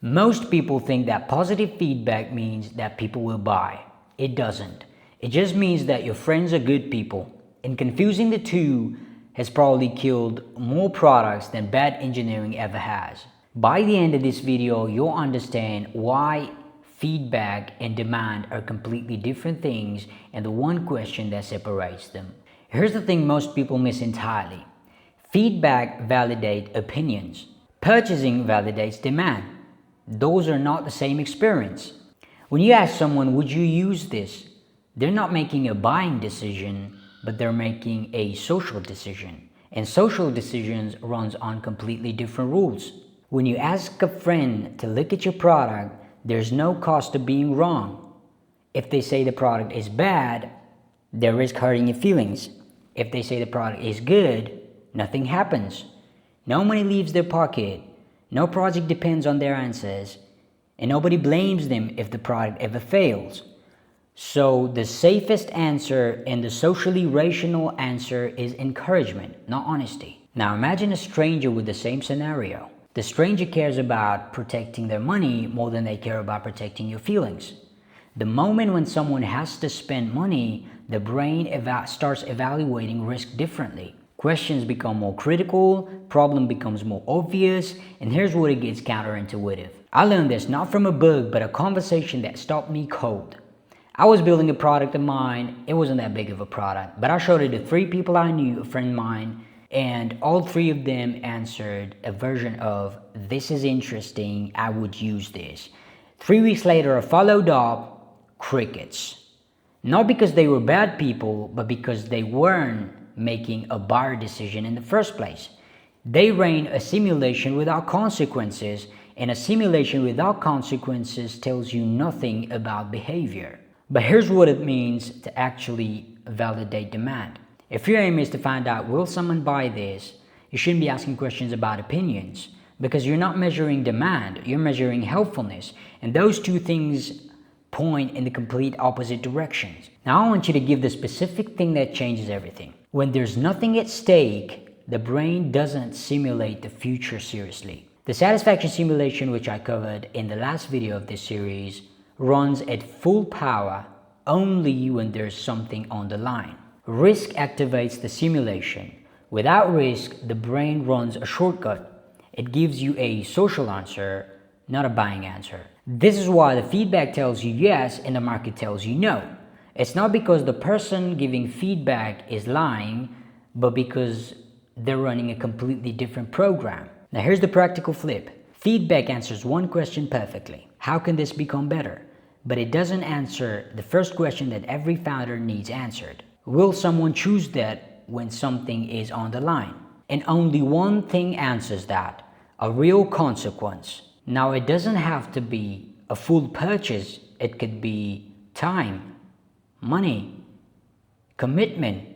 Most people think that positive feedback means that people will buy. It doesn't. It just means that your friends are good people, and confusing the two has probably killed more products than bad engineering ever has. By the end of this video, you'll understand why feedback and demand are completely different things and the one question that separates them. Here's the thing most people miss entirely. Feedback validates opinions. Purchasing validates demand. Those are not the same experience. When you ask someone, would you use this? They're not making a buying decision, but they're making a social decision. And social decisions runs on completely different rules. When you ask a friend to look at your product, there's no cost of being wrong. If they say the product is bad, they risk hurting your feelings. If they say the product is good, nothing happens. No money leaves their pocket. No project depends on their answers, and nobody blames them if the product ever fails. So the safest answer and the socially rational answer is encouragement, not honesty. Now imagine a stranger with the same scenario. The stranger cares about protecting their money more than they care about protecting your feelings. The moment when someone has to spend money, the brain starts evaluating risk differently. Questions become more critical, problem becomes more obvious, and here's where it gets counterintuitive. I learned this not from a book, but a conversation that stopped me cold. I was building a product of mine. It wasn't that big of a product, but I showed it to 3 people I knew, a friend of mine, and all 3 of them answered a version of, "This is interesting, I would use this." 3 weeks later, I followed up, crickets. Not because they were bad people, but because they weren't making a buyer decision in the first place. They ran a simulation without consequences, and a simulation without consequences tells you nothing about behavior. But here's what it means to actually validate demand. If your aim is to find out, will someone buy this, you shouldn't be asking questions about opinions, because you're not measuring demand, you're measuring helpfulness, and those 2 things point in the complete opposite directions. Now I want you to give the specific thing that changes everything. When there's nothing at stake, the brain doesn't simulate the future seriously. The satisfaction simulation, which I covered in the last video of this series, runs at full power only when there's something on the line. Risk activates the simulation. Without risk, the brain runs a shortcut. It gives you a social answer, not a buying answer. This is why the feedback tells you yes and the market tells you no. It's not because the person giving feedback is lying, but because they're running a completely different program. Now here's the practical flip. Feedback answers one question perfectly. How can this become better? But it doesn't answer the first question that every founder needs answered. Will someone choose that when something is on the line? And only one thing answers that, a real consequence. Now it doesn't have to be a full purchase. It could be time, money, commitment,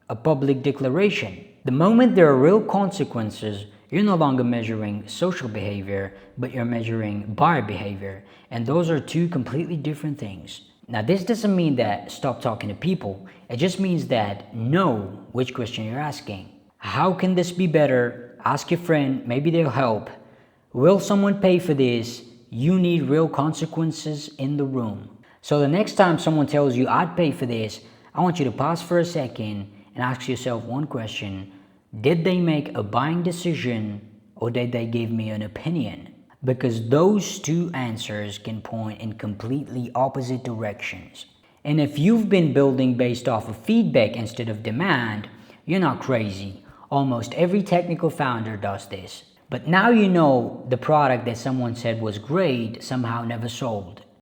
a public declaration. The moment there are real consequences, you're no longer measuring social behavior, but you're measuring buyer behavior. And those are 2 completely different things. Now this doesn't mean that stop talking to people. It just means that know which question you're asking. How can this be better? Ask your friend, maybe they'll help. Will someone pay for this? You need real consequences in the room. So the next time someone tells you, I'd pay for this, I want you to pause for a second and ask yourself one question. Did they make a buying decision, or did they give me an opinion? Because those 2 answers can point in completely opposite directions. And if you've been building based off of feedback instead of demand, you're not crazy. Almost every technical founder does this. But now you know the product that someone said was great somehow never sold.